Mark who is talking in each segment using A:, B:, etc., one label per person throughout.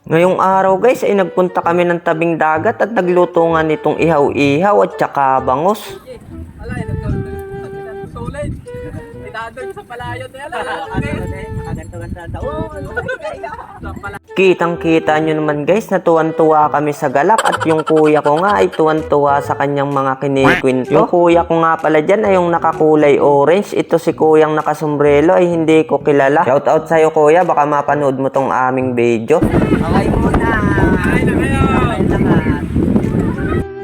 A: Ngayong araw guys ay nagpunta kami ng tabing dagat at nagluto nga nitong ihaw-ihaw at saka bangos.
B: Alay, nagkaulit. Tinadoy sa palayon.
A: Kitang-kita nyo naman guys na tuwan-tuwa kami sa galak at yung kuya ko nga ay tuwan-tuwa sa kanyang mga kinikwento. Yung kuya ko nga pala dyan ay yung nakakulay orange. Ito si kuyang nakasombrelo ay hindi ko kilala. Shoutout sa'yo kuya, baka mapanood mo tong aming video.
C: Okay muna.
B: Ay na kayo.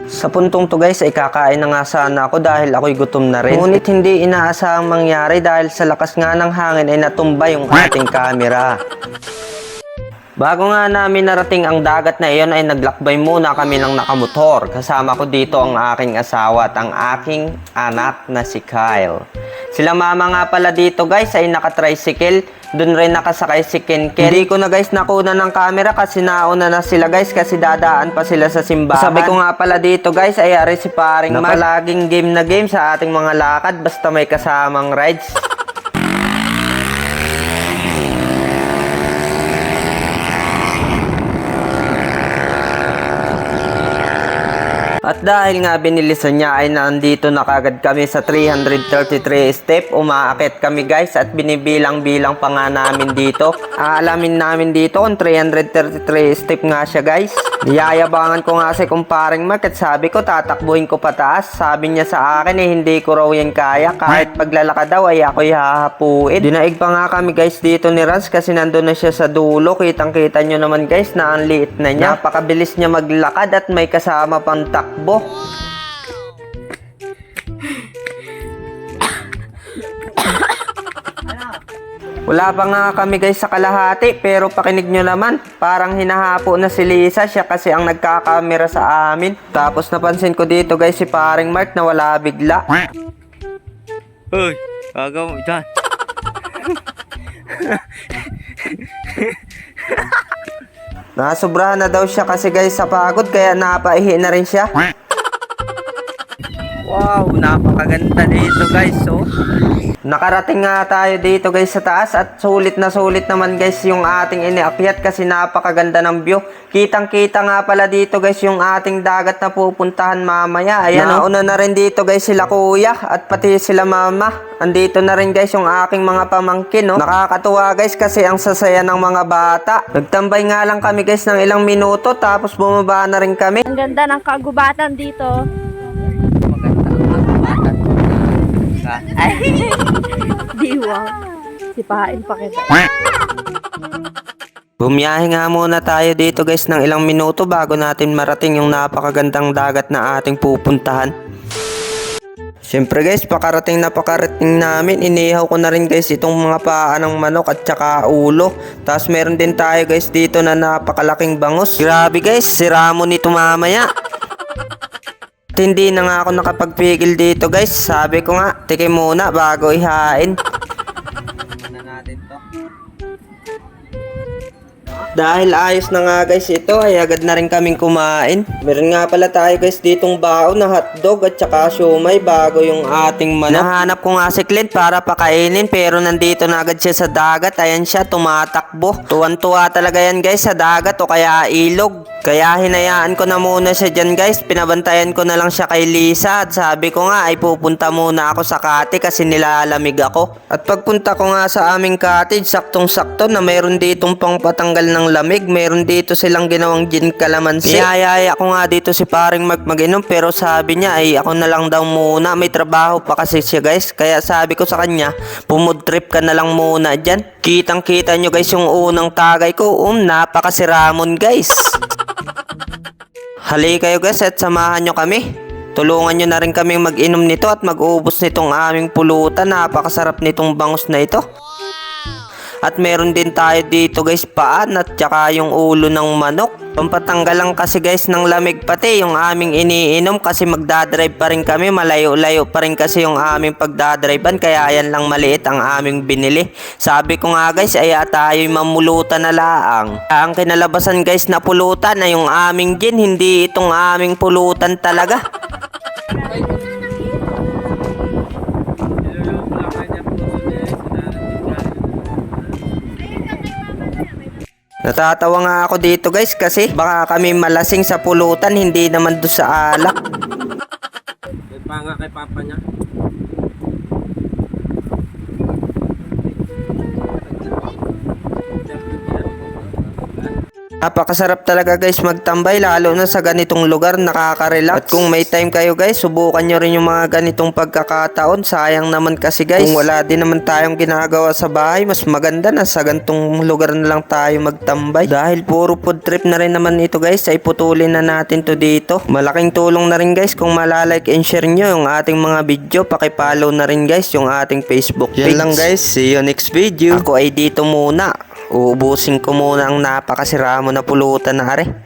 A: Sa puntong to guys ay kakain na nga sana ako dahil ako'y gutom na rin. Ngunit hindi inaasahang mangyari dahil sa lakas nga ng hangin ay natumba yung ating camera. Bago nga namin narating ang dagat na iyon ay naglakbay muna kami ng nakamotor. Kasama ko dito ang aking asawa at ang aking anak na si Kyle. Sila mama nga pala dito guys ay nakatricycle. Doon rin nakasakay si Kenken. Hindi ko na guys nakuna ng camera kasi nauna na sila guys kasi dadaan pa sila sa simbahan. Sabi ko nga pala dito guys ay ari si paring na palaging game na game sa ating mga lakad basta may kasamang rides. At dahil nga binilisan niya ay nandito na kagad kami sa 333 step. Umaakit kami guys at binibilang-bilang pa nga namin dito. Aalamin namin dito kung 333 step nga siya guys. Niyayabangan ko nga si kumparing Mark at sabi ko tatakbuhin ko pataas. Sabi niya sa akin eh hindi ko raw yan kaya. Kahit paglalakad daw ay ako'y hahapuin. Dinaig pa nga kami guys dito ni Rans kasi nandun na siya sa dulo. Kitang-kita nyo naman guys na ang liit na niya. Napakabilis niya maglakad at may kasama pang takbo. Wala pa nga kami guys sa kalahati pero pakinig nyo naman parang hinahapo na si Lisa, siya kasi ang nagkakamera sa amin. Tapos napansin ko dito guys si paring Mark na wala bigla.
C: Hoy, agaw mo dyan.
A: Nasobrahan na daw siya kasi guys sa pagod kaya napaihi na rin siya.
C: Wow, napakaganda dito guys, oh.
A: Nakarating nga tayo dito guys sa taas at sulit na sulit naman guys yung ating iniakyat kasi napakaganda ng view. Kitang-kita nga pala dito guys yung ating dagat na pupuntahan mamaya. Ayan, nauna na rin dito guys sila kuya at pati sila mama. Andito na rin guys yung aking mga pamangkin, no? Nakakatuwa guys kasi ang sasaya ng mga bata. Nagtambay nga lang kami guys ng ilang minuto tapos bumaba na rin kami.
D: Ang ganda ng kagubatan dito.
C: Ay,
D: Diwa. Sipain pa kita.
A: Bumiyahe nga muna tayo dito guys ng ilang minuto bago natin marating yung napakagandang dagat na ating pupuntahan. Siyempre guys, pakarating namin, inihaw ko na rin guys itong mga paa ng manok at saka ulo. Tapos meron din tayo guys dito na napakalaking bangus. Grabe guys, siramo nito mamaya. At hindi na nga ako nakapagpigil dito guys. Sabi ko nga, tikim muna bago ihain.
C: muna natin to.
A: Dahil ayos na nga guys ito, ay agad na rin kaming kumain. Meron nga pala tayo guys ditong baon na hotdog at saka siomay bago yung ating manok. Nahanap ko nga si Clint para pakainin pero nandito na agad siya sa dagat. Ayan siya, tumatakbo. Tuwan-tuwa talaga yan guys sa dagat o kaya ilog. Kaya hinayaan ko na muna siya dyan guys. Pinabantayan ko na lang siya kay Lisa at sabi ko nga ay pupunta muna ako sa cottage kasi nilalamig ako. At pagpunta ko nga sa aming cottage, saktong-sakto na mayroon ditong pangpatanggal ng lamig. Mayroon dito silang ginawang gin calamansi. Niyayaya ko nga dito si paring Mark mag-inom pero sabi niya ay ako na lang daw muna. May trabaho pa kasi siya guys. Kaya sabi ko sa kanya, pumud trip ka na lang muna dyan. Kitang-kita nyo guys yung unang tagay ko. Napakasiramon guys. Halika kayo guys at samahan nyo kami. Tulungan nyo na rin kaming mag-inom nito at mag-ubos nitong aming pulutan. Napakasarap nitong bangus na ito. At meron din tayo dito guys paan at saka yung ulo ng manok. Pampatanggal lang kasi guys ng lamig pati yung aming iniinom kasi magdadrive pa rin kami. Malayo-layo pa rin kasi yung aming pagdadrivean kaya yan lang maliit ang aming binili. Sabi ko nga guys ay tayo'y mamulutan na laang. Ang kinalabasan guys na pulutan ay yung aming gin, hindi itong aming pulutan talaga. Natatawa nga ako dito guys kasi baka kami malasing sa pulutan, hindi naman doon sa alak.
B: May panga kay papa niya.
A: Napakasarap talaga guys magtambay lalo na sa ganitong lugar, nakaka-relax. At kung may time kayo guys, subukan nyo rin yung mga ganitong pagkakataon. Sayang naman kasi guys, kung wala din naman tayong ginagawa sa bahay, mas maganda na sa ganitong lugar na lang tayo magtambay. Dahil puro food trip na rin naman ito guys, ay putulin na natin to dito. Malaking tulong na rin guys kung malalike and share nyo yung ating mga video. Pakipollow na rin guys yung ating Facebook page. Yan lang guys, see you next video. Ako ay dito muna. Uubusin ko muna ang napakasira mo na pulutan na are.